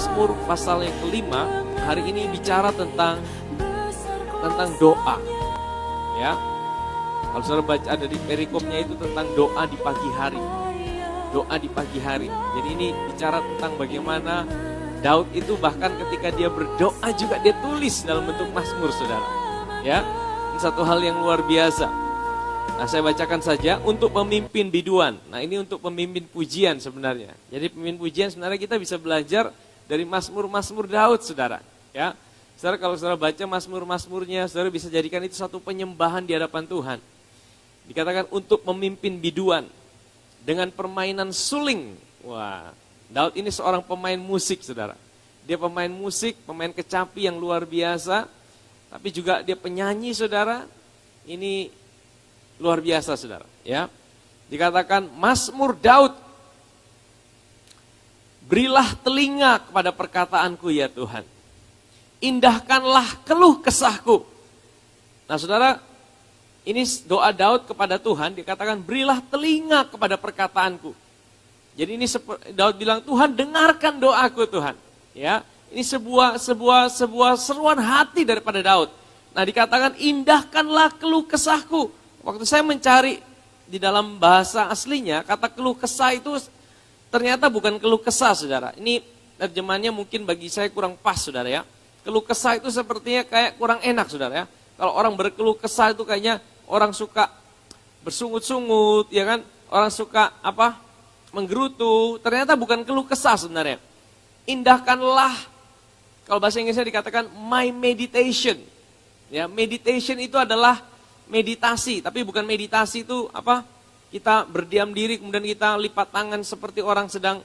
Mazmur pasal yang kelima hari ini bicara tentang doa. Ya. Kalau saudara baca ada di perikopnya itu tentang doa di pagi hari. Doa di pagi hari. Jadi ini bicara tentang bagaimana Daud itu bahkan ketika dia berdoa juga dia tulis dalam bentuk mazmur, saudara. Ya, ini satu hal yang luar biasa. Nah, saya bacakan saja untuk pemimpin biduan. Nah, ini untuk pemimpin pujian sebenarnya. Jadi pemimpin pujian sebenarnya kita bisa belajar dari mazmur-mazmur Daud, saudara. Ya, saudara kalau saudara baca mazmur-mazmurnya, saudara bisa jadikan itu satu penyembahan di hadapan Tuhan. Dikatakan untuk memimpin biduan dengan permainan suling. Wah, Daud ini seorang pemain musik, saudara. Dia pemain musik, pemain kecapi yang luar biasa. Tapi juga dia penyanyi, saudara. Ini luar biasa, saudara. Ya, dikatakan Mazmur Daud. Berilah telinga kepada perkataanku ya Tuhan. Indahkanlah keluh kesahku. Nah, saudara, ini doa Daud kepada Tuhan, dikatakan berilah telinga kepada perkataanku. Jadi ini Daud bilang, Tuhan dengarkan doaku Tuhan. Ya, ini sebuah seruan hati daripada Daud. Nah, dikatakan indahkanlah keluh kesahku. Waktu saya mencari di dalam bahasa aslinya, kata keluh kesah itu ternyata bukan keluh kesah, saudara. Ini terjemahannya mungkin bagi saya kurang pas, saudara ya. Keluh kesah itu sepertinya kayak kurang enak, saudara ya. Kalau orang berkeluh kesah itu kayaknya orang suka bersungut-sungut, ya kan? Orang suka menggerutu. Ternyata bukan keluh kesah sebenarnya. Indahkanlah, kalau bahasa Inggrisnya dikatakan my meditation. Ya, meditation itu adalah meditasi, tapi bukan meditasi itu kita berdiam diri kemudian kita lipat tangan seperti orang sedang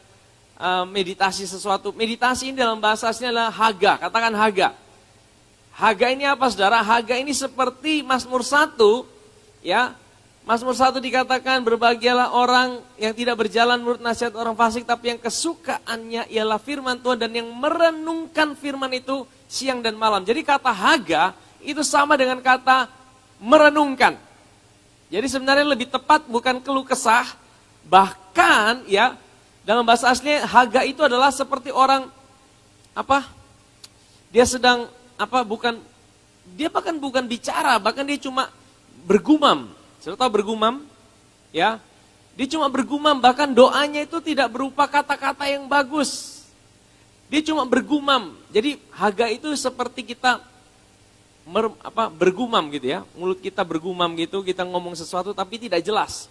meditasi sesuatu. Meditasi ini dalam bahasa aslinya adalah haga, katakan haga. Haga ini apa, saudara? Haga ini seperti Mazmur 1, ya. Mazmur 1 dikatakan berbahagialah orang yang tidak berjalan menurut nasihat orang fasik, tapi yang kesukaannya ialah firman Tuhan dan yang merenungkan firman itu siang dan malam. Jadi kata haga itu sama dengan kata merenungkan. Jadi sebenarnya lebih tepat bukan keluh kesah, bahkan ya dalam bahasa aslinya haga itu adalah seperti orang dia sedang dia bahkan bukan bicara, bahkan dia cuma bergumam. Saudara tahu bergumam? Ya. Dia cuma bergumam, bahkan doanya itu tidak berupa kata-kata yang bagus. Dia cuma bergumam. Jadi haga itu seperti kita bergumam gitu ya. Mulut kita bergumam gitu, kita ngomong sesuatu tapi tidak jelas.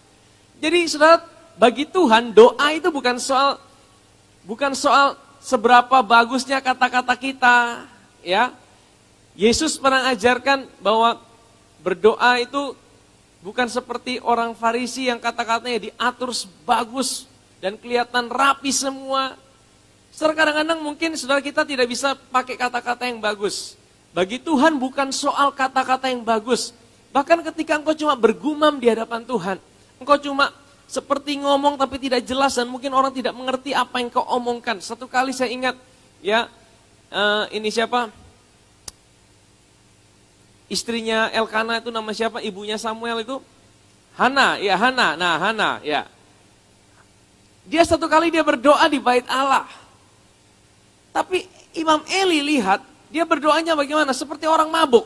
Jadi saudara, bagi Tuhan doa itu bukan soal seberapa bagusnya kata-kata kita, ya. Yesus pernah ajarkan bahwa berdoa itu bukan seperti orang Farisi yang kata-katanya diatur bagus dan kelihatan rapi semua. Saudara, kadang-kadang mungkin saudara kita tidak bisa pakai kata-kata yang bagus. Bagi Tuhan bukan soal kata-kata yang bagus. Bahkan ketika engkau cuma bergumam di hadapan Tuhan, engkau cuma seperti ngomong tapi tidak jelas dan mungkin orang tidak mengerti apa yang kau omongkan. Satu kali saya ingat, ya, ini siapa? Istrinya Elkana itu nama siapa? Ibunya Samuel itu? Hana, ya Hana. Nah, Hana, ya. Dia satu kali dia berdoa di bait Allah. Tapi Imam Eli lihat, dia berdoanya bagaimana? Seperti orang mabuk.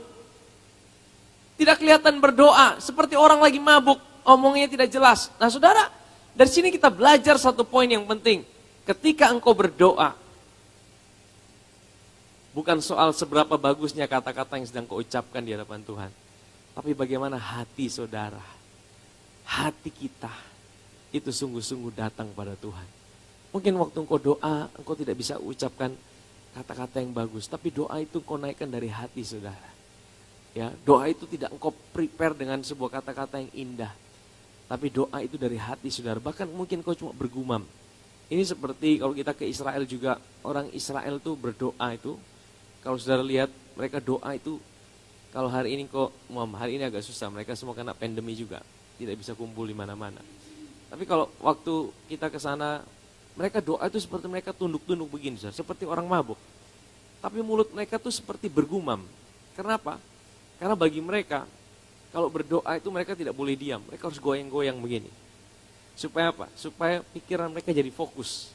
Tidak kelihatan berdoa, seperti orang lagi mabuk, omongnya tidak jelas. Nah, saudara, dari sini kita belajar satu poin yang penting. Ketika engkau berdoa, bukan soal seberapa bagusnya kata-kata yang sedang kau ucapkan di hadapan Tuhan. Tapi bagaimana hati saudara, hati kita itu sungguh-sungguh datang pada Tuhan. Mungkin waktu engkau doa, engkau tidak bisa ucapkan kata-kata yang bagus. Tapi doa itu engkau naikkan dari hati saudara. Ya, doa itu tidak engkau prepare dengan sebuah kata-kata yang indah. Tapi doa itu dari hati saudara. Bahkan mungkin kau cuma bergumam. Ini seperti kalau kita ke Israel juga, orang Israel tuh berdoa itu. Kalau saudara lihat mereka doa itu, kalau hari ini hari ini agak susah, mereka semua kena pandemi juga, tidak bisa kumpul di mana-mana. Tapi kalau waktu kita ke sana, mereka doa itu seperti mereka tunduk-tunduk begini, seperti orang mabuk. Tapi mulut mereka tuh seperti bergumam. Kenapa? Karena bagi mereka, kalau berdoa itu mereka tidak boleh diam, mereka harus goyang-goyang begini. Supaya apa? Supaya pikiran mereka jadi fokus.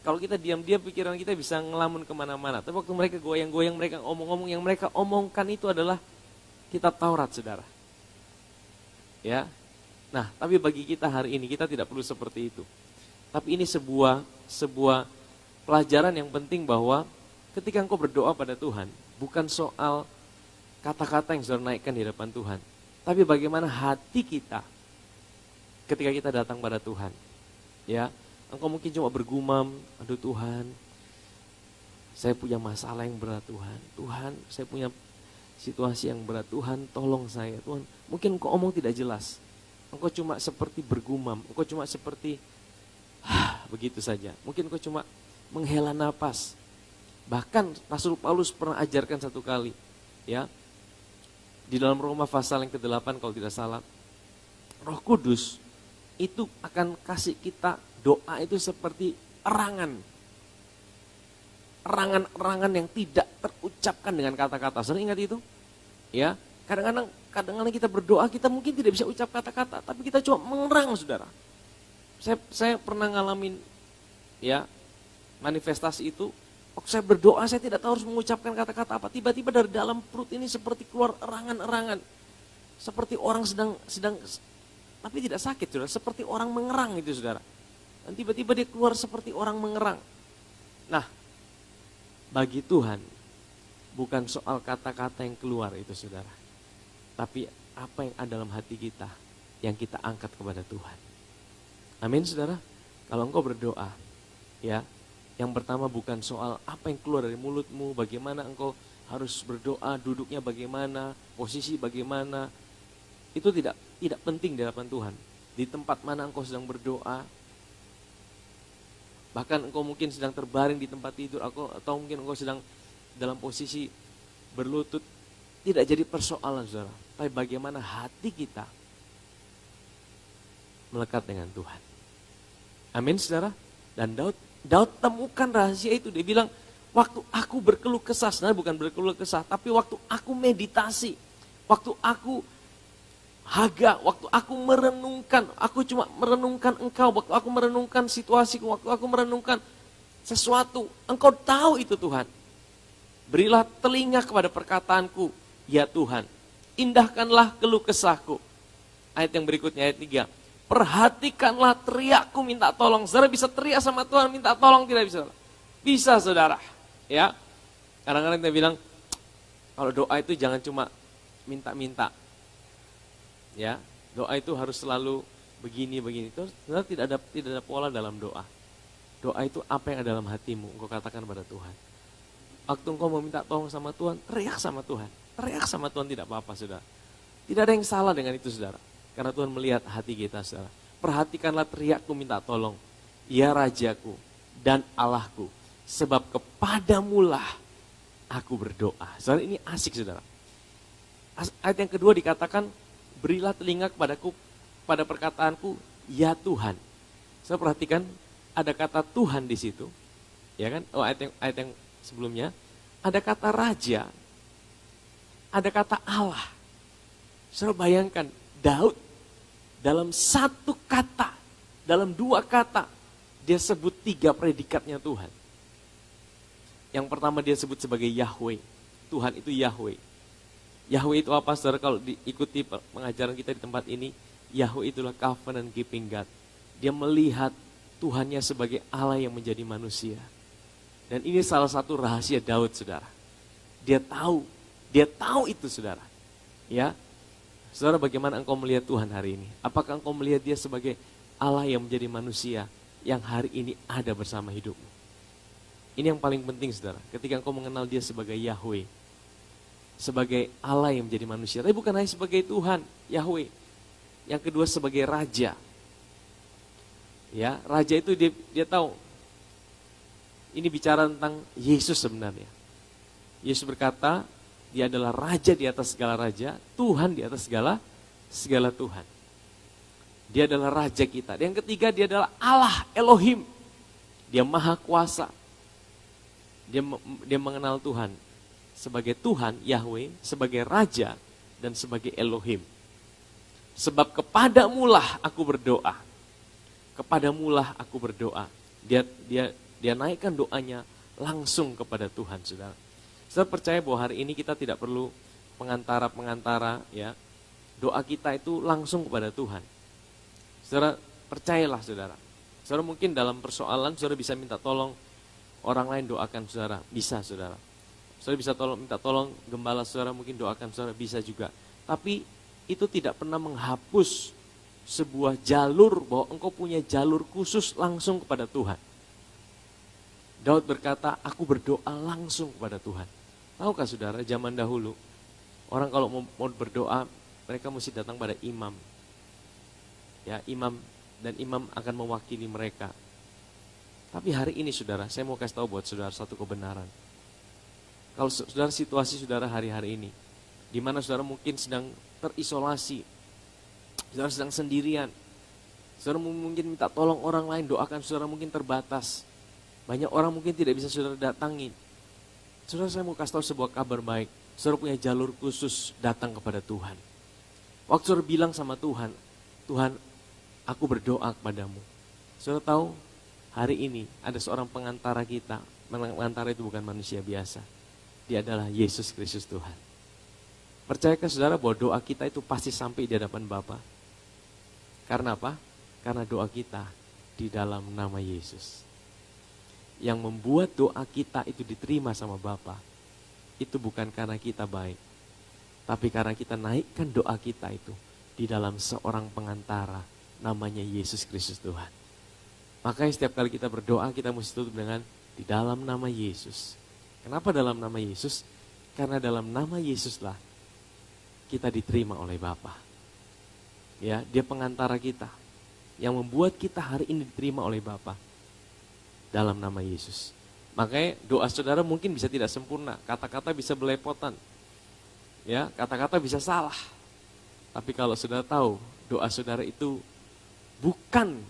Kalau kita diam-diam pikiran kita bisa ngelamun kemana-mana. Tapi waktu mereka goyang-goyang, mereka ngomong-ngomong, yang mereka omongkan itu adalah kitab Taurat, saudara. Ya. Nah, tapi bagi kita hari ini, kita tidak perlu seperti itu. Tapi ini sebuah pelajaran yang penting bahwa ketika engkau berdoa pada Tuhan, bukan soal kata-kata yang saudara naikkan di hadapan Tuhan. Tapi bagaimana hati kita ketika kita datang pada Tuhan. Ya, engkau mungkin cuma bergumam, aduh Tuhan, saya punya masalah yang berat Tuhan. Tuhan, saya punya situasi yang berat Tuhan, tolong saya Tuhan. Mungkin engkau omong tidak jelas. Engkau cuma seperti bergumam, engkau cuma seperti begitu saja. Mungkin engkau cuma menghela napas. Bahkan Rasul Paulus pernah ajarkan satu kali, ya. Di dalam Roma pasal yang ke-8 kalau tidak salah, Roh Kudus itu akan kasih kita doa itu seperti erangan. Erangan-erangan yang tidak terucapkan dengan kata-kata. Saudara ingat itu? Ya, kadang-kadang kita berdoa, kita mungkin tidak bisa ucap kata-kata, tapi kita cuma mengerang, saudara. Saya pernah ngalamin ya manifestasi itu. Waktu saya berdoa, saya tidak tahu harus mengucapkan kata-kata apa. Tiba-tiba dari dalam perut ini seperti keluar erangan-erangan. Seperti orang sedang tapi tidak sakit, saudara. Seperti orang mengerang itu, saudara. Dan tiba-tiba dia keluar seperti orang mengerang. Nah, bagi Tuhan, bukan soal kata-kata yang keluar itu, saudara. Tapi apa yang ada dalam hati kita, yang kita angkat kepada Tuhan. Amin, saudara. Kalau engkau berdoa, ya, yang pertama bukan soal apa yang keluar dari mulutmu, bagaimana engkau harus berdoa, duduknya bagaimana, posisi bagaimana. Itu tidak penting di hadapan Tuhan. Di tempat mana engkau sedang berdoa, bahkan engkau mungkin sedang terbaring di tempat tidur, atau mungkin engkau sedang dalam posisi berlutut, tidak jadi persoalan, saudara. Tapi bagaimana hati kita melekat dengan Tuhan. Amin, saudara. Dan Daud temukan rahasia itu. Dia bilang, waktu aku berkeluh kesah, sebenarnya bukan berkeluh kesah, tapi waktu aku meditasi, waktu aku haga, waktu aku merenungkan, aku cuma merenungkan engkau, waktu aku merenungkan situasiku, waktu aku merenungkan sesuatu, engkau tahu itu Tuhan. Berilah telinga kepada perkataanku, ya Tuhan. Indahkanlah keluh kesahku. Ayat yang berikutnya, ayat 3. Perhatikanlah teriakku minta tolong. Saudara bisa teriak sama Tuhan minta tolong, tidak bisa? Bisa, saudara. Ya. Kadang-kadang kita bilang, kalau doa itu jangan cuma minta-minta. Ya, doa itu harus selalu begini. Itu sebenarnya tidak ada pola dalam doa. Doa itu apa yang ada dalam hatimu, engkau katakan pada Tuhan. Waktu engkau mau minta tolong sama Tuhan, teriak sama Tuhan. Teriak sama Tuhan tidak apa-apa, saudara. Tidak ada yang salah dengan itu, saudara. Karena Tuhan melihat hati kita, saudara. Perhatikanlah teriakku minta tolong, ya Rajaku dan Allahku, sebab kepadamulah aku berdoa. Saudara, ini asik, saudara. Ayat yang kedua dikatakan, berilah telinga kepadaku, pada perkataanku, ya Tuhan. Saya perhatikan ada kata Tuhan di situ, ya kan? Oh, ayat yang sebelumnya ada kata Raja, ada kata Allah. Saudara bayangkan Daud dalam satu kata, dalam dua kata, dia sebut 3 predikatnya Tuhan. Yang pertama dia sebut sebagai Yahweh, Tuhan itu Yahweh. Yahweh itu apa, saudara? Kalau diikuti pengajaran kita di tempat ini, Yahweh itulah covenant keeping God. Dia melihat Tuhannya sebagai Allah yang menjadi manusia. Dan ini salah satu rahasia Daud, saudara. Dia tahu itu, saudara. Ya, saudara, bagaimana engkau melihat Tuhan hari ini? Apakah engkau melihat dia sebagai Allah yang menjadi manusia yang hari ini ada bersama hidupmu? Ini yang paling penting, saudara. Ketika engkau mengenal dia sebagai Yahweh, sebagai Allah yang menjadi manusia, tapi bukan hanya sebagai Tuhan, Yahweh. Yang kedua sebagai Raja. Ya, Raja itu dia tahu. Ini bicara tentang Yesus sebenarnya. Yesus berkata, dia adalah Raja di atas segala raja, Tuhan di atas segala Tuhan. Dia adalah Raja kita. Yang ketiga, dia adalah Allah, Elohim. Dia maha kuasa. Dia mengenal Tuhan sebagai Tuhan, Yahweh, sebagai Raja, dan sebagai Elohim. Sebab kepadamulah aku berdoa. Kepadamulah aku berdoa. Dia Dia naikkan doanya langsung kepada Tuhan, saudara. Saya percaya bahwa hari ini kita tidak perlu pengantara-pengantara, ya. Doa kita itu langsung kepada Tuhan. Saudara, percayalah saudara. Saudara mungkin dalam persoalan, saudara bisa minta tolong orang lain doakan saudara. Bisa saudara. Saudara bisa minta tolong gembala saudara, mungkin doakan saudara, bisa juga. Tapi itu tidak pernah menghapus sebuah jalur, bahwa engkau punya jalur khusus langsung kepada Tuhan. Daud berkata, aku berdoa langsung kepada Tuhan. Tahukah saudara, zaman dahulu, orang kalau mau berdoa, mereka mesti datang pada imam. Ya, imam, dan imam akan mewakili mereka. Tapi hari ini saudara, saya mau kasih tahu buat saudara satu kebenaran. Kalau saudara situasi saudara hari-hari ini, di mana saudara mungkin sedang terisolasi, saudara sedang sendirian, saudara mungkin minta tolong orang lain, doakan saudara mungkin terbatas. Banyak orang mungkin tidak bisa saudara datangin. Saudara, saya mau kasih tahu sebuah kabar baik. Saudara punya jalur khusus datang kepada Tuhan. Waktu saudara bilang sama Tuhan, Tuhan, aku berdoa kepadamu. Saudara tahu, hari ini ada seorang pengantara kita. Pengantara itu bukan manusia biasa. Dia adalah Yesus Kristus Tuhan. Percayakah saudara bahwa doa kita itu pasti sampai di hadapan Bapa? Karena apa? Karena doa kita di dalam nama Yesus. Yang membuat doa kita itu diterima sama Bapa, itu bukan karena kita baik, tapi karena kita naikkan doa kita itu di dalam seorang pengantara, namanya Yesus Kristus Tuhan. Makanya setiap kali kita berdoa, kita mesti tutup dengan di dalam nama Yesus. Kenapa dalam nama Yesus? Karena dalam nama Yesuslah kita diterima oleh Bapa. Ya, dia pengantara kita, yang membuat kita hari ini diterima oleh Bapa. Dalam nama Yesus. Makanya doa saudara mungkin bisa tidak sempurna, kata-kata bisa belepotan, ya, kata-kata bisa salah. Tapi kalau saudara tahu doa saudara itu bukan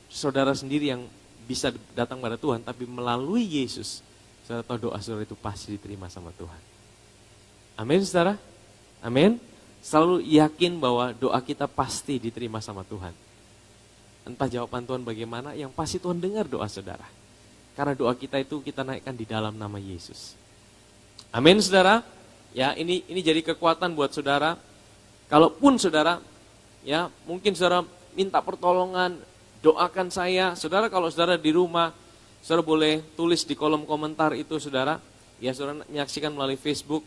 saudara sendiri yang bisa datang pada Tuhan, tapi melalui Yesus, saudara tahu doa saudara itu pasti diterima sama Tuhan. Amin saudara, amin. Selalu yakin bahwa doa kita pasti diterima sama Tuhan. Entah jawaban Tuhan bagaimana, yang pasti Tuhan dengar doa saudara. Karena doa kita itu kita naikkan di dalam nama Yesus. Amin saudara. Ya, ini jadi kekuatan buat saudara. Kalaupun saudara, ya mungkin saudara minta pertolongan, doakan saya. Saudara, kalau saudara di rumah, saudara boleh tulis di kolom komentar itu saudara. Ya, saudara menyaksikan melalui Facebook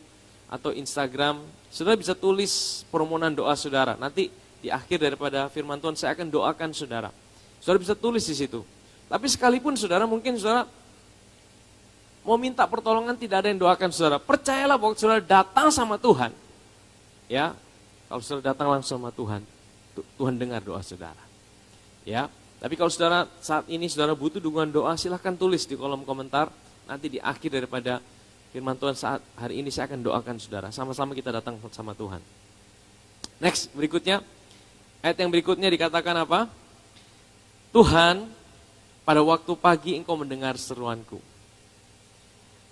atau Instagram. Saudara bisa tulis permohonan doa saudara. Nanti di akhir daripada firman Tuhan saya akan doakan saudara. Saudara bisa tulis di situ. Tapi sekalipun saudara mungkin saudara mau minta pertolongan tidak ada yang doakan saudara. Percayalah bahwa saudara datang sama Tuhan. Ya, kalau saudara datang langsung sama Tuhan, Tuhan dengar doa saudara. Ya, tapi kalau saudara saat ini saudara butuh dukungan doa, silahkan tulis di kolom komentar. Nanti di akhir daripada firman Tuhan saat hari ini saya akan doakan saudara. Sama-sama kita datang sama Tuhan. Next, berikutnya. Ayat yang berikutnya dikatakan apa? Tuhan, pada waktu pagi engkau mendengar seruanku.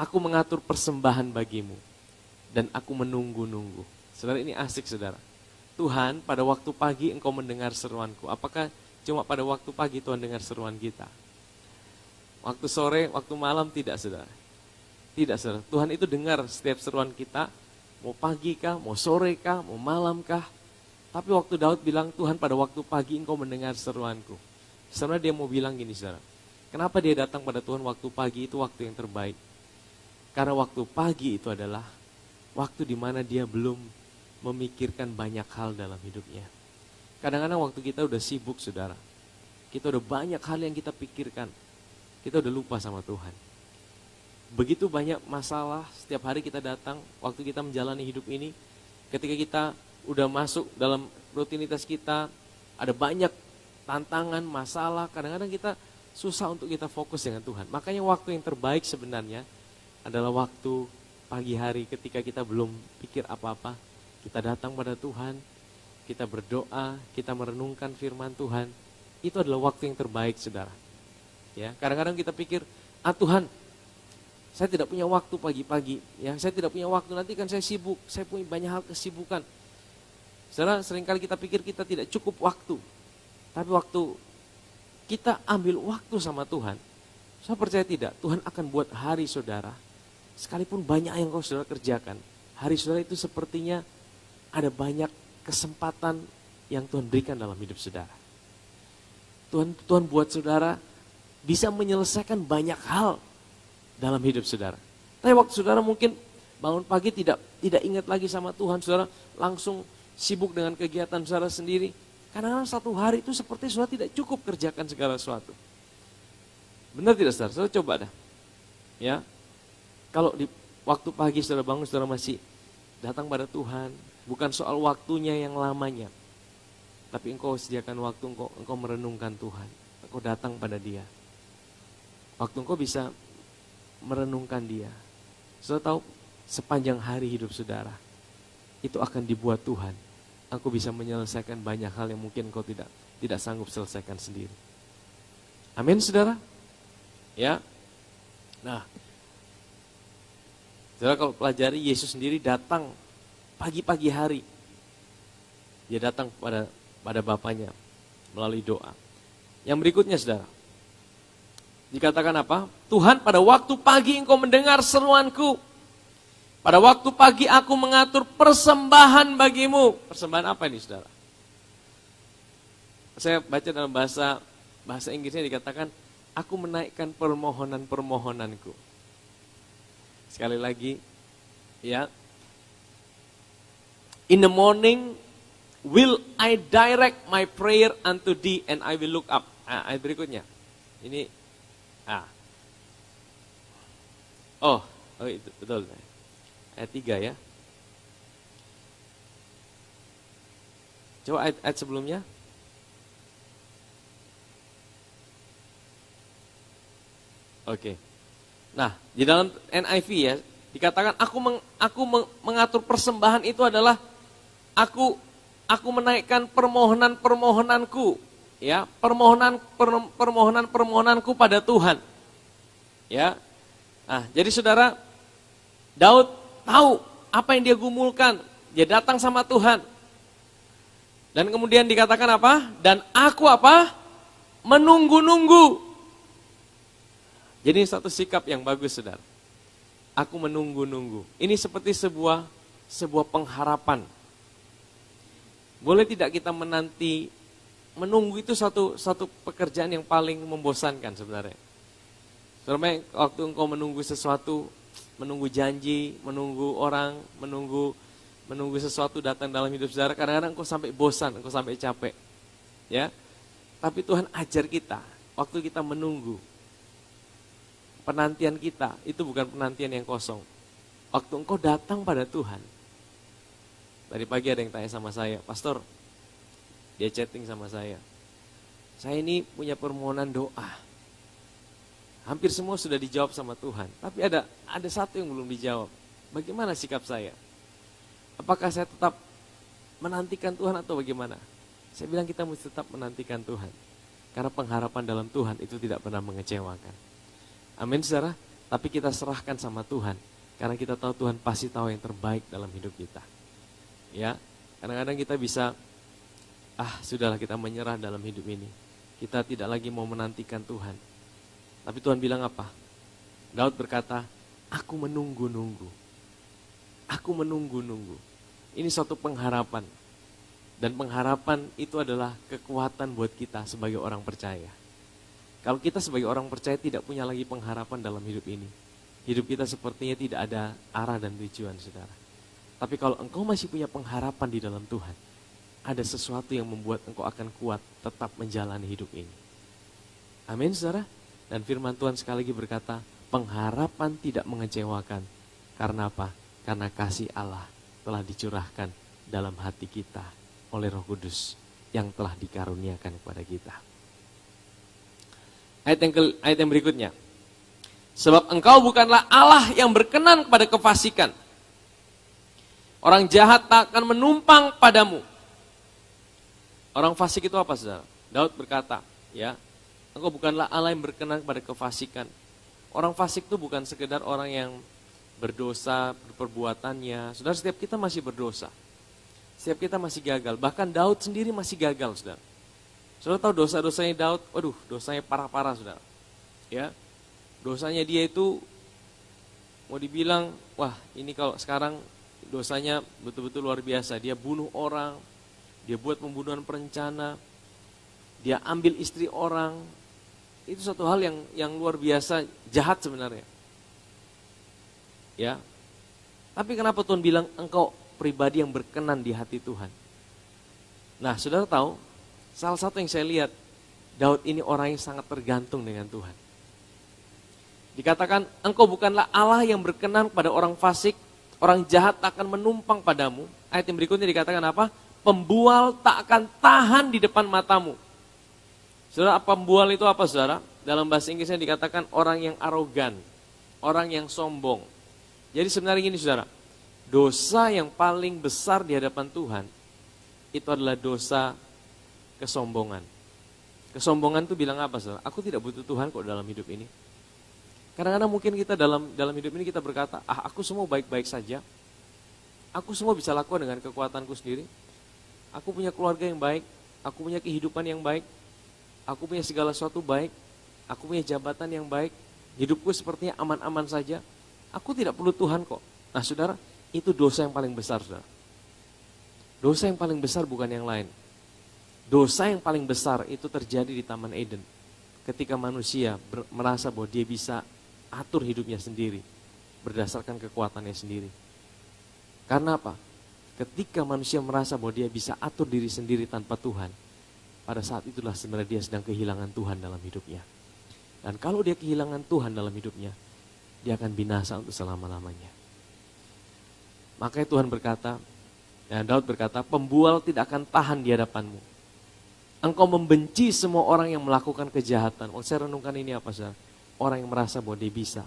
Aku mengatur persembahan bagimu, dan aku menunggu-nunggu. Saudara, ini asik saudara. Tuhan, pada waktu pagi engkau mendengar seruanku. Apakah cuma pada waktu pagi Tuhan dengar seruan kita? Waktu sore, waktu malam tidak saudara. Tidak saudara, Tuhan itu dengar setiap seruan kita. Mau pagi kah, mau sore kah, mau malam kah. Tapi waktu Daud bilang, Tuhan pada waktu pagi engkau mendengar seruanku. Sebenarnya dia mau bilang gini saudara. Kenapa dia datang pada Tuhan waktu pagi itu waktu yang terbaik? Karena waktu pagi itu adalah waktu di mana dia belum memikirkan banyak hal dalam hidupnya. Kadang-kadang waktu kita udah sibuk saudara. Kita udah banyak hal yang kita pikirkan. Kita udah lupa sama Tuhan. Begitu banyak masalah setiap hari kita datang, waktu kita menjalani hidup ini, ketika kita udah masuk dalam rutinitas kita, ada banyak tantangan, masalah, kadang-kadang kita susah untuk kita fokus dengan Tuhan. Makanya waktu yang terbaik sebenarnya adalah waktu pagi hari ketika kita belum pikir apa-apa, kita datang pada Tuhan, kita berdoa, kita merenungkan firman Tuhan. Itu adalah waktu yang terbaik saudara. Ya, kadang-kadang kita pikir, Tuhan, saya tidak punya waktu pagi-pagi, ya, saya tidak punya waktu, nanti kan saya sibuk, saya punya banyak hal kesibukan. Saudara, seringkali kita pikir kita tidak cukup waktu. Tapi waktu kita ambil waktu sama Tuhan, saya percaya tidak, Tuhan akan buat hari saudara, sekalipun banyak yang kau saudara kerjakan, hari saudara itu sepertinya ada banyak kesempatan yang Tuhan berikan dalam hidup saudara. Tuhan buat saudara bisa menyelesaikan banyak hal dalam hidup saudara. Tapi waktu saudara mungkin bangun pagi tidak ingat lagi sama Tuhan, saudara langsung sibuk dengan kegiatan saudara sendiri. Karena satu hari itu seperti saudara tidak cukup kerjakan segala sesuatu. Benar tidak saudara? Saudara coba dah. Ya. Kalau di waktu pagi saudara bangun, saudara masih datang pada Tuhan, bukan soal waktunya yang lamanya. Tapi engkau sediakan waktu, engkau merenungkan Tuhan. Engkau datang pada Dia. Waktu engkau bisa merenungkan Dia. Saudara tahu, sepanjang hari hidup saudara, itu akan dibuat Tuhan. Engkau bisa menyelesaikan banyak hal yang mungkin engkau tidak sanggup selesaikan sendiri. Amin saudara? Ya. Nah, saudara kalau pelajari, Yesus sendiri datang pagi-pagi hari. Dia datang pada Bapanya melalui doa. Yang berikutnya saudara, dikatakan apa? Tuhan, pada waktu pagi engkau mendengar seruanku. Pada waktu pagi aku mengatur persembahan bagimu. Persembahan apa ini saudara? Saya baca dalam bahasa Inggrisnya dikatakan, aku menaikkan permohonan-permohonanku. Sekali lagi, ya. In the morning will I direct my prayer unto thee and I will look up. Ayat berikutnya. Ini Oh, itu betul. Ayat 3 ya. Coba ayat sebelumnya. Oke. Nah, di dalam NIV ya, dikatakan aku mengatur persembahan itu adalah aku menaikkan permohonan-permohonanku, ya, permohonan-permohonanku pada Tuhan. Ya. Nah, jadi saudara, Daud tahu apa yang dia gumulkan. Dia datang sama Tuhan. Dan kemudian dikatakan apa? Dan aku apa? Menunggu-nunggu. Jadi satu sikap yang bagus saudara. Aku menunggu-nunggu. Ini seperti sebuah pengharapan. Boleh tidak kita menunggu itu satu pekerjaan yang paling membosankan sebenarnya. Sebenarnya waktu engkau menunggu sesuatu, menunggu janji, menunggu orang, menunggu sesuatu datang dalam hidup saudara, kadang-kadang engkau sampai bosan, engkau sampai capek. Ya. Tapi Tuhan ajar kita, waktu kita menunggu, penantian kita itu bukan penantian yang kosong. Waktu engkau datang pada Tuhan. Tadi pagi ada yang tanya sama saya, Pastor, dia chatting sama saya ini punya permohonan doa. Hampir semua sudah dijawab sama Tuhan, tapi ada satu yang belum dijawab. Bagaimana sikap saya? Apakah saya tetap menantikan Tuhan atau bagaimana? Saya bilang kita mesti tetap menantikan Tuhan. Karena pengharapan dalam Tuhan itu tidak pernah mengecewakan. Amin saudara, tapi kita serahkan sama Tuhan. Karena kita tahu Tuhan pasti tahu yang terbaik dalam hidup kita. Ya, kadang-kadang kita bisa, sudahlah kita menyerah dalam hidup ini. Kita tidak lagi mau menantikan Tuhan. Tapi Tuhan bilang apa? Daud berkata, aku menunggu-nunggu. Aku menunggu-nunggu. Ini suatu pengharapan. Dan pengharapan itu adalah kekuatan buat kita sebagai orang percaya. Kalau kita sebagai orang percaya tidak punya lagi pengharapan dalam hidup ini. Hidup kita sepertinya tidak ada arah dan tujuan saudara. Tapi kalau engkau masih punya pengharapan di dalam Tuhan, ada sesuatu yang membuat engkau akan kuat tetap menjalani hidup ini. Amin saudara. Dan firman Tuhan sekali lagi berkata, pengharapan tidak mengecewakan. Karena apa? Karena kasih Allah telah dicurahkan dalam hati kita oleh Roh Kudus yang telah dikaruniakan kepada kita. Ayat yang berikutnya. Sebab engkau bukanlah Allah yang berkenan kepada kefasikan. Orang jahat tak akan menumpang padamu. Orang fasik itu apa saudara? Daud berkata, ya, engkau bukanlah Allah yang berkenan kepada kefasikan. Orang fasik itu bukan sekedar orang yang berdosa, perbuatannya. Saudara, setiap kita masih berdosa. Setiap kita masih gagal. Bahkan Daud sendiri masih gagal, saudara. Saudara tahu dosa-dosanya Daud? Waduh, dosanya parah-parah, saudara. Ya, dosanya dia itu mau dibilang, wah ini kalau sekarang dosanya betul-betul luar biasa. Dia bunuh orang, dia buat pembunuhan berencana, dia ambil istri orang. Itu satu hal yang luar biasa jahat sebenarnya. Ya, tapi kenapa Tuhan bilang engkau pribadi yang berkenan di hati Tuhan? Nah, saudara tahu, salah satu yang saya lihat, Daud ini orang yang sangat tergantung dengan Tuhan. Dikatakan, engkau bukanlah Allah yang berkenan pada orang fasik, orang jahat tak akan menumpang padamu. Ayat yang berikutnya dikatakan apa? Pembual tak akan tahan di depan matamu. Saudara, pembual itu apa, saudara? Dalam bahasa Inggrisnya dikatakan orang yang arogan, orang yang sombong. Jadi sebenarnya gini, saudara, dosa yang paling besar di hadapan Tuhan, itu adalah dosa kesombongan. Kesombongan itu bilang apa, saudara? Aku tidak butuh Tuhan kok dalam hidup ini. Kadang-kadang mungkin kita dalam hidup ini kita berkata, aku semua baik-baik saja. Aku semua bisa lakukan dengan kekuatanku sendiri. Aku punya keluarga yang baik, aku punya kehidupan yang baik, aku punya segala sesuatu baik, aku punya jabatan yang baik, hidupku sepertinya aman-aman saja. Aku tidak perlu Tuhan kok. Nah, saudara, itu dosa yang paling besar, saudara. Dosa yang paling besar bukan yang lain. Dosa yang paling besar itu terjadi di Taman Eden. Ketika manusia merasa bahwa dia bisa atur hidupnya sendiri, berdasarkan kekuatannya sendiri. Karena apa? Ketika manusia merasa bahwa dia bisa atur diri sendiri tanpa Tuhan, pada saat itulah sebenarnya dia sedang kehilangan Tuhan dalam hidupnya. Dan kalau dia kehilangan Tuhan dalam hidupnya, dia akan binasa untuk selama-lamanya. Makanya Tuhan berkata, Daud berkata, pembual tidak akan tahan di hadapanmu. Engkau membenci semua orang yang melakukan kejahatan. Saya renungkan ini apa, saudara? Orang yang merasa bahwa dia bisa.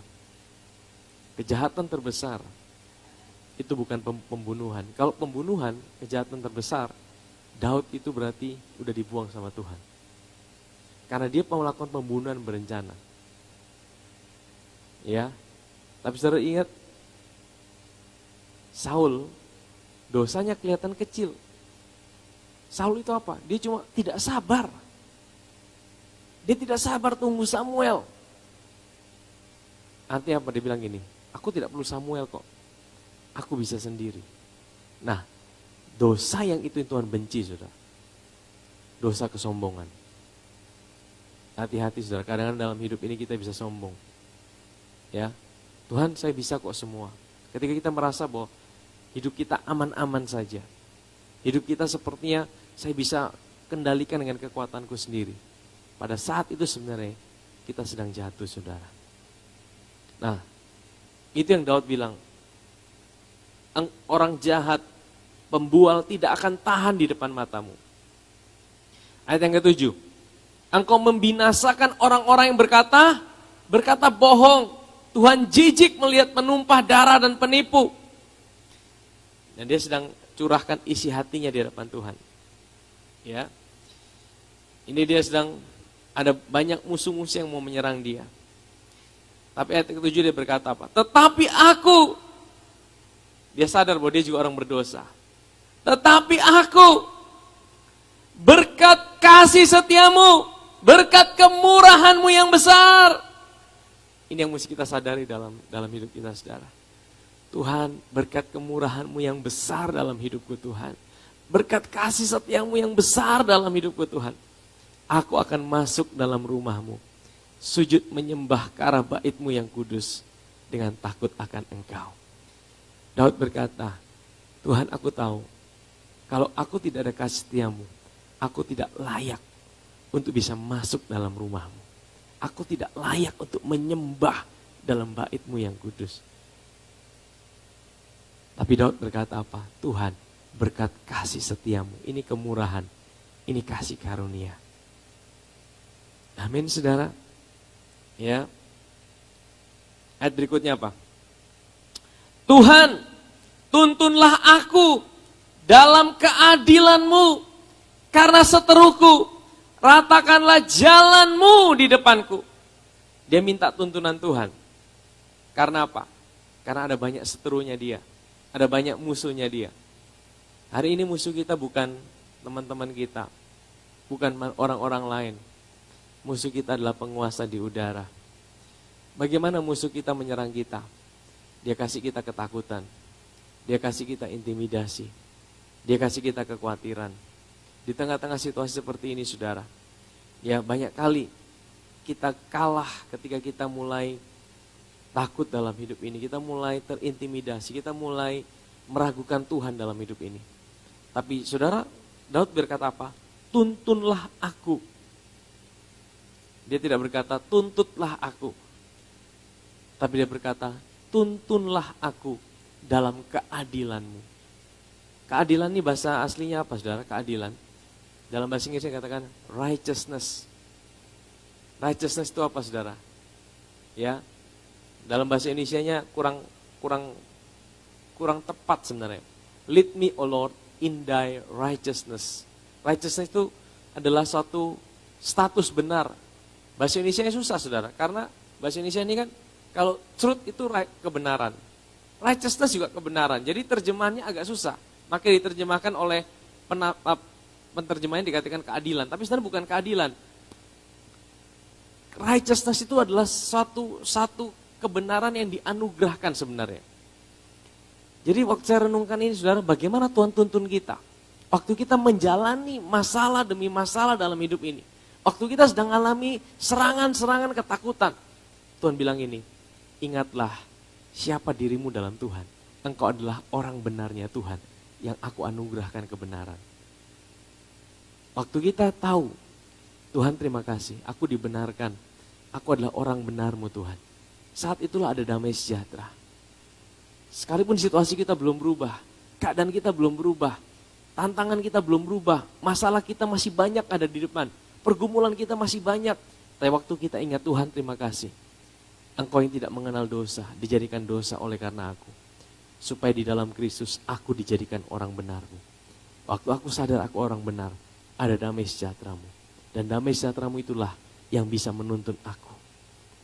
Kejahatan terbesar itu bukan pembunuhan. Kalau pembunuhan, kejahatan terbesar, Daud itu berarti udah dibuang sama Tuhan. Karena dia melakukan pembunuhan berencana. Ya, tapi saudara ingat, Saul, dosanya kelihatan kecil. Saul itu apa? Dia cuma tidak sabar. Dia tidak sabar tunggu Samuel. Nanti apa? Dia bilang gini, aku tidak perlu Samuel kok. Aku bisa sendiri. Nah, dosa yang itu yang Tuhan benci, saudara. Dosa kesombongan. Hati-hati, saudara. Kadang-kadang dalam hidup ini kita bisa sombong. Ya, Tuhan saya bisa kok semua. Ketika kita merasa bahwa hidup kita aman-aman saja. Hidup kita sepertinya saya bisa kendalikan dengan kekuatanku sendiri. Pada saat itu sebenarnya kita sedang jatuh, saudara. Nah, itu yang Daud bilang. Orang jahat, pembual tidak akan tahan di depan matamu. Ayat yang ke-7. Engkau membinasakan orang-orang yang berkata bohong. Tuhan jijik melihat penumpah darah dan penipu. Dan dia sedang curahkan isi hatinya di hadapan Tuhan. Ya. Ini dia sedang ada banyak musuh-musuh yang mau menyerang dia. Tapi ayat ke-7 dia berkata apa? Tetapi aku, dia sadar bahwa dia juga orang berdosa. Tetapi aku, berkat kasih setiamu, berkat kemurahanmu yang besar. Ini yang mesti kita sadari dalam hidup kita, saudara. Tuhan, berkat kemurahanmu yang besar dalam hidupku, Tuhan. Berkat kasih setiamu yang besar dalam hidupku, Tuhan. Aku akan masuk dalam rumahmu, sujud menyembah ke arah baitmu yang kudus dengan takut akan Engkau. Daud berkata, Tuhan, aku tahu kalau aku tidak ada kasih setiamu, aku tidak layak untuk bisa masuk dalam rumahmu. Aku tidak layak untuk menyembah dalam baitmu yang kudus. Tapi Daud berkata apa? Tuhan, berkat kasih setiamu, ini kemurahan, ini kasih karunia. Amin, saudara. Ya. Ayat berikutnya apa? Tuhan, tuntunlah aku dalam keadilanmu, karena seteruku, ratakanlah jalanmu di depanku. Dia minta tuntunan Tuhan. Karena apa? Karena ada banyak seterunya dia. Ada banyak musuhnya dia. Hari ini musuh kita bukan teman-teman kita. bukan orang-orang lain. Musuh kita adalah penguasa di udara. Bagaimana musuh kita menyerang kita? Dia kasih kita ketakutan. Dia kasih kita intimidasi. Dia kasih kita kekhawatiran. Di tengah-tengah situasi seperti ini, saudara, ya banyak kali kita kalah ketika kita mulai takut dalam hidup ini. Kita mulai terintimidasi. Kita mulai meragukan Tuhan dalam hidup ini. Tapi saudara, Daud berkata apa? Tuntunlah aku. Dia tidak berkata tuntutlah aku. Tapi dia berkata tuntunlah aku dalam keadilanmu. Keadilan ini bahasa aslinya apa, saudara? Keadilan. Dalam bahasa Inggrisnya katakan righteousness. Righteousness itu apa, saudara? Ya, dalam bahasa Indonesianya kurang tepat sebenarnya. Lead me, O Lord, in thy righteousness. Righteousness itu adalah suatu status benar. Bahasa Indonesianya susah, saudara, karena bahasa Indonesia ini kan kalau truth itu kebenaran. Righteousness juga kebenaran. Jadi terjemahannya agak susah. Maka diterjemahkan oleh penterjemahan dikatakan keadilan. Tapi sebenarnya bukan keadilan. Righteousness itu adalah satu kebenaran yang dianugerahkan sebenarnya. Jadi waktu saya renungkan ini, saudara, bagaimana Tuhan tuntun kita. Waktu kita menjalani masalah demi masalah dalam hidup ini. Waktu kita sedang alami serangan-serangan ketakutan. Tuhan bilang ini, ingatlah siapa dirimu dalam Tuhan. Engkau adalah orang benarnya Tuhan yang aku anugerahkan kebenaran. Waktu kita tahu, Tuhan terima kasih, aku dibenarkan. Aku adalah orang benarmu Tuhan. Saat itulah ada damai sejahtera. Sekalipun situasi kita belum berubah, keadaan kita belum berubah, tantangan kita belum berubah, masalah kita masih banyak ada di depan, pergumulan kita masih banyak. Tapi waktu kita ingat Tuhan terima kasih. Engkau yang tidak mengenal dosa, dijadikan dosa oleh karena aku. Supaya di dalam Kristus aku dijadikan orang benarmu. Waktu aku sadar aku orang benar, ada damai sejahteramu. Dan damai sejahteramu itulah yang bisa menuntun aku.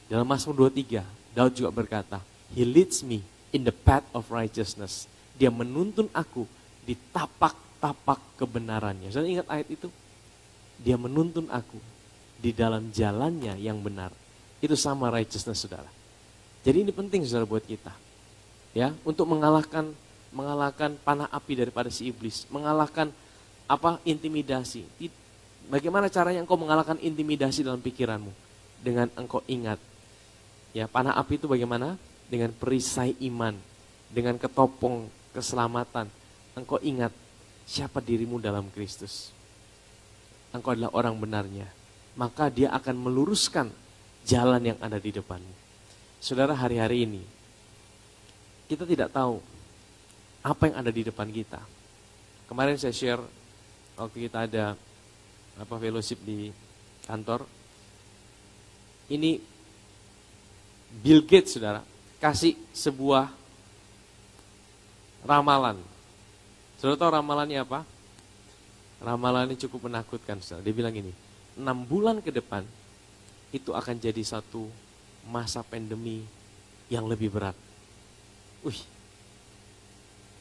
Dalam Mazmur 23, Daud juga berkata, He leads me in the path of righteousness. Dia menuntun aku di tapak-tapak kebenarannya. Saudara ingat ayat itu? Dia menuntun aku di dalam jalannya yang benar. Itu sama righteousness, saudara. Jadi ini penting, saudara, buat kita. Ya, untuk mengalahkan panah api daripada si iblis, mengalahkan intimidasi. Bagaimana caranya engkau mengalahkan intimidasi dalam pikiranmu? Dengan engkau ingat. Ya, panah api itu bagaimana? Dengan perisai iman, dengan ketopong keselamatan. Engkau ingat siapa dirimu dalam Kristus. Engkau adalah orang benarnya. Maka dia akan meluruskan jalan yang ada di depanmu. Saudara, hari-hari ini kita tidak tahu apa yang ada di depan kita. Kemarin saya share waktu kita ada fellowship di kantor. Ini Bill Gates, saudara, kasih sebuah ramalan. Saudara tahu ramalannya apa? Ramalannya cukup menakutkan, saudara. Dia bilang gini, 6 bulan ke depan itu akan jadi satu masa pandemi yang lebih berat.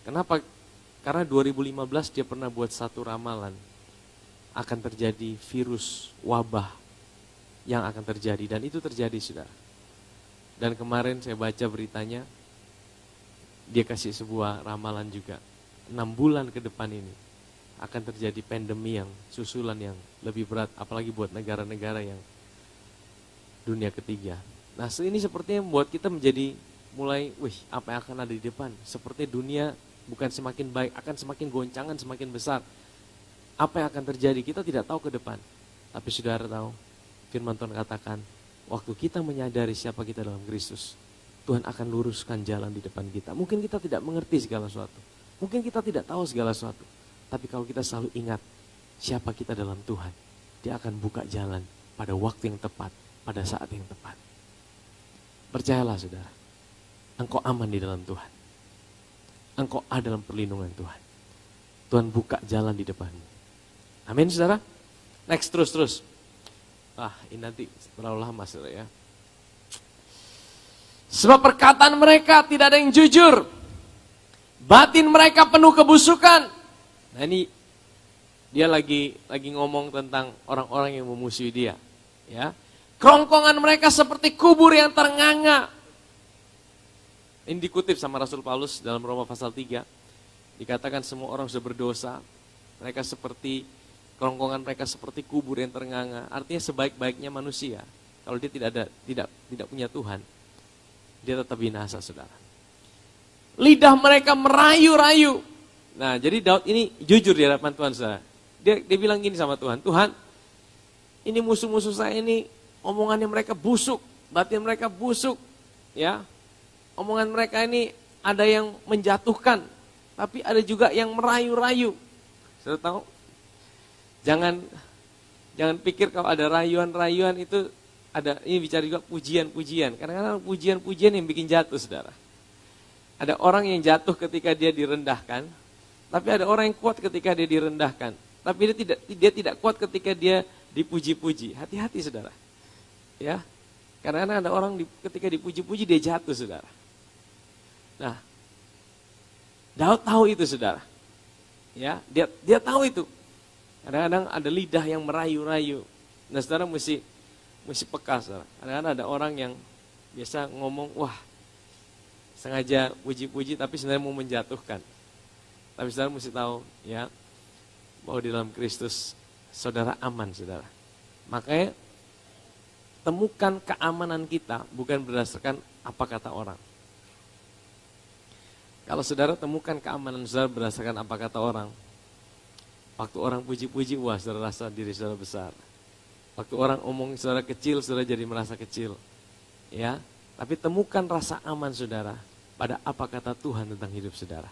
Kenapa? Karena 2015 dia pernah buat satu ramalan. Akan terjadi virus wabah yang akan terjadi. Dan itu terjadi, saudara. Dan kemarin saya baca beritanya, dia kasih sebuah ramalan juga. 6 bulan ke depan ini akan terjadi pandemi yang susulan yang lebih berat. Apalagi buat negara-negara yang dunia ketiga. Nah, ini sepertinya membuat kita menjadi mulai, apa yang akan ada di depan? Seperti dunia bukan semakin baik, akan semakin goncangan, semakin besar. Apa yang akan terjadi? Kita tidak tahu ke depan. Tapi saudara tahu, firman Tuhan katakan, waktu kita menyadari siapa kita dalam Kristus, Tuhan akan luruskan jalan di depan kita. Mungkin kita tidak mengerti segala sesuatu. Mungkin kita tidak tahu segala sesuatu. Tapi kalau kita selalu ingat siapa kita dalam Tuhan, dia akan buka jalan pada waktu yang tepat, pada saat yang tepat. Percayalah, saudara. Engkau aman di dalam Tuhan. Engkau ada dalam perlindungan Tuhan. Tuhan buka jalan di depanmu. Amin, saudara. Next, terus. Ini nanti terlalu lama, saudara ya. Sebab perkataan mereka tidak ada yang jujur. Batin mereka penuh kebusukan. Nah, ini Dia lagi ngomong tentang orang-orang yang memusuhi dia. Ya, kerongkongan mereka seperti kubur yang ternganga. Ini dikutip sama Rasul Paulus dalam Roma pasal 3. Dikatakan semua orang sudah berdosa. Mereka seperti, kerongkongan mereka seperti kubur yang ternganga. Artinya sebaik-baiknya manusia, kalau dia tidak punya Tuhan, dia tetap binasa, saudara. Lidah mereka merayu-rayu. Nah, jadi Daud ini jujur di hadapan Tuhan, saudara. Dia bilang gini sama Tuhan, Tuhan, ini musuh-musuh saya ini, omongannya mereka busuk, batin mereka busuk, ya. Omongan mereka ini ada yang menjatuhkan, tapi ada juga yang merayu-rayu. Saudara tahu? Jangan pikir kalau ada rayuan-rayuan itu ada, ini bicara juga pujian-pujian. Kadang-kadang pujian-pujian yang bikin jatuh, saudara. Ada orang yang jatuh ketika dia direndahkan, tapi ada orang yang kuat ketika dia direndahkan. Tapi dia tidak kuat ketika dia dipuji-puji. Hati-hati, saudara. Ya, karena ada orang ketika dipuji-puji dia jatuh, saudara. Nah, Daud tahu itu, saudara. Ya, dia tahu itu. Kadang-kadang ada lidah yang merayu-rayu. Nah, saudara mesti peka, saudara. Kadang-kadang ada orang yang biasa ngomong, wah, sengaja puji-puji tapi sebenarnya mau menjatuhkan. Tapi saudara mesti tahu, ya, bahwa di dalam Kristus saudara aman, saudara. Makanya temukan keamanan kita bukan berdasarkan apa kata orang. Kalau saudara temukan keamanan saudara berdasarkan apa kata orang, waktu orang puji-puji, wah, saudara rasa diri saudara besar. Waktu orang omong saudara kecil, saudara jadi merasa kecil. Ya, tapi temukan rasa aman saudara pada apa kata Tuhan tentang hidup saudara.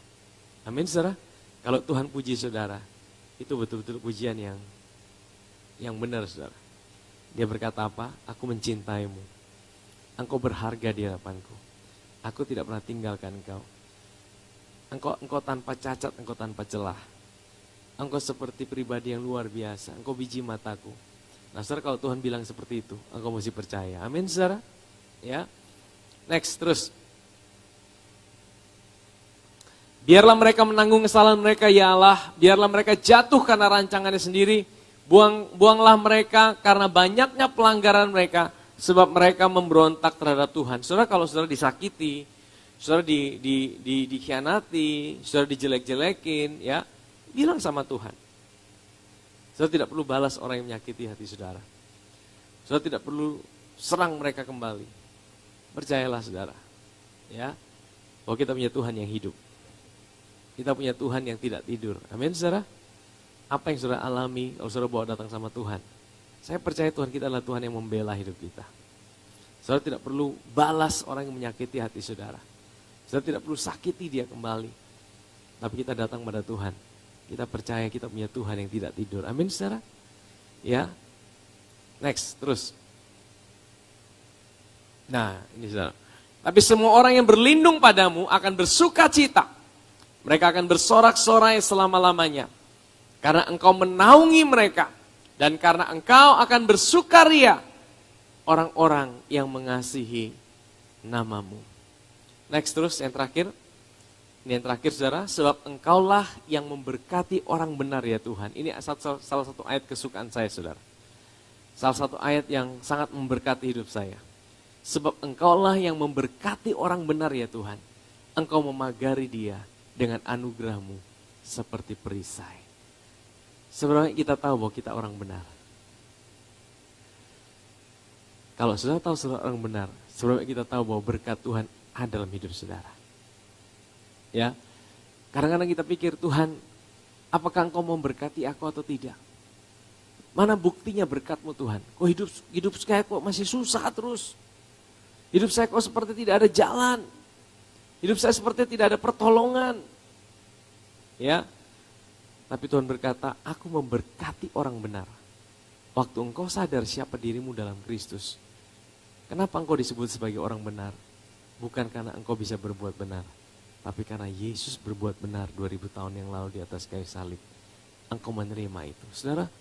Amin, saudara. Kalau Tuhan puji saudara, itu betul-betul pujian yang benar, saudara. Dia berkata apa? Aku mencintaimu. Engkau berharga di hadapanku. Aku tidak pernah tinggalkan engkau. Engkau tanpa cacat, engkau tanpa celah. Engkau seperti pribadi yang luar biasa. Engkau biji mataku. Nah, saudara, kalau Tuhan bilang seperti itu, engkau mesti percaya. Amin, saudara. Ya. Next, terus. Biarlah mereka menanggung kesalahan mereka, ya Allah. Biarlah mereka jatuh karena rancangannya sendiri. Buanglah mereka karena banyaknya pelanggaran mereka. Sebab mereka memberontak terhadap Tuhan. Saudara, kalau saudara disakiti, saudara dikhianati, saudara dijelek-jelekin, ya, bilang sama Tuhan. Saudara tidak perlu balas orang yang menyakiti hati saudara. Saudara tidak perlu serang mereka kembali. Percayalah, saudara, ya, bahwa kita punya Tuhan yang hidup. Kita punya Tuhan yang tidak tidur. Amin, saudara. Apa yang saudara alami kalau saudara bawa datang sama Tuhan? Saya percaya Tuhan kita adalah Tuhan yang membela hidup kita. Saudara tidak perlu balas orang yang menyakiti hati saudara. Saudara tidak perlu sakiti dia kembali. Tapi kita datang pada Tuhan. Kita percaya kita punya Tuhan yang tidak tidur. Amin, saudara. Ya. Next, terus. Nah, ini saudara. Tapi semua orang yang berlindung padamu akan bersuka cita. Mereka akan bersorak-sorai selama-lamanya. Karena engkau menaungi mereka. Dan karena engkau akan bersukaria orang-orang yang mengasihi namamu. Next, terus yang terakhir. Ini yang terakhir, saudara. Sebab engkaulah yang memberkati orang benar, ya Tuhan. Ini salah satu ayat kesukaan saya, saudara. Salah satu ayat yang sangat memberkati hidup saya. Sebab engkaulah yang memberkati orang benar, ya Tuhan. Engkau memagari dia dengan anugerahmu seperti perisai. Sebenarnya kita tahu bahwa kita orang benar. Kalau saudara tahu saudara orang benar, sebenarnya kita tahu bahwa berkat Tuhan ada dalam hidup saudara. Ya, kadang-kadang kita pikir, Tuhan, apakah engkau memberkati aku atau tidak? Mana buktinya berkatmu, Tuhan? Kok hidup saya kok masih susah terus? Hidup saya kok seperti tidak ada jalan? Hidup saya seperti tidak ada pertolongan. Ya, tapi Tuhan berkata, aku memberkati orang benar. Waktu engkau sadar siapa dirimu dalam Kristus. Kenapa engkau disebut sebagai orang benar? Bukan karena engkau bisa berbuat benar. Tapi karena Yesus berbuat benar 2000 tahun yang lalu di atas kayu salib. Engkau menerima itu. Saudara,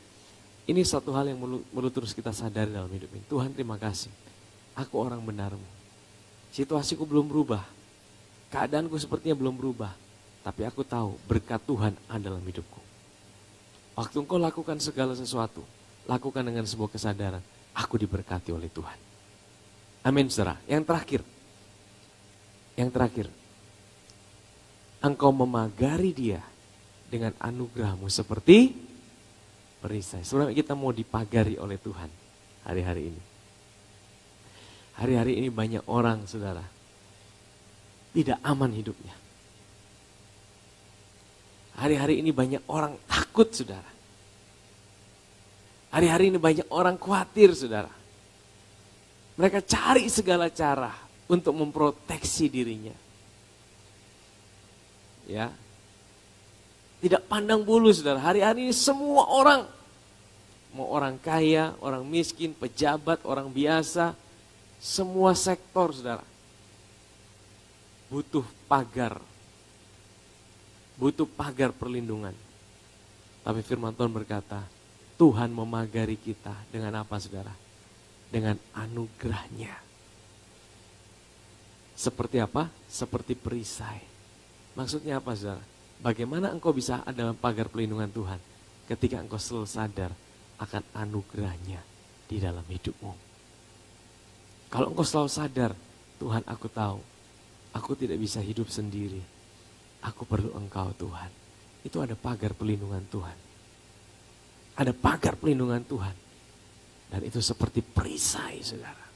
ini satu hal yang perlu terus kita sadari dalam hidup ini. Tuhan, terima kasih. Aku orang benarmu. Situasiku belum berubah. Keadaanku sepertinya belum berubah. Tapi aku tahu berkat Tuhan ada dalam hidupku. Waktu engkau lakukan segala sesuatu, lakukan dengan sebuah kesadaran, aku diberkati oleh Tuhan. Amin, saudara. Yang terakhir, engkau memagari dia dengan anugerahmu seperti perisai. Sebenarnya kita mau dipagari oleh Tuhan hari-hari ini. Hari-hari ini banyak orang, saudara, tidak aman hidupnya. Hari-hari ini banyak orang takut, saudara. Hari-hari ini banyak orang khawatir, saudara. Mereka cari segala cara untuk memproteksi dirinya. Ya. Tidak pandang bulu, saudara. Hari-hari ini semua orang, mau orang kaya, orang miskin, pejabat, orang biasa, semua sektor, saudara, butuh pagar. Butuh pagar perlindungan. Tapi firman Tuhan berkata, Tuhan memagari kita dengan apa, saudara? Dengan anugerahnya. Seperti apa? Seperti perisai. Maksudnya apa, saudara? Bagaimana engkau bisa ada dalam pagar perlindungan Tuhan ketika engkau selalu sadar akan anugerahnya di dalam hidupmu. Kalau engkau selalu sadar, Tuhan, aku tahu, aku tidak bisa hidup sendiri. Aku perlu engkau, Tuhan. Itu ada pagar perlindungan Tuhan. Ada pagar perlindungan Tuhan. Dan itu seperti perisai, saudara.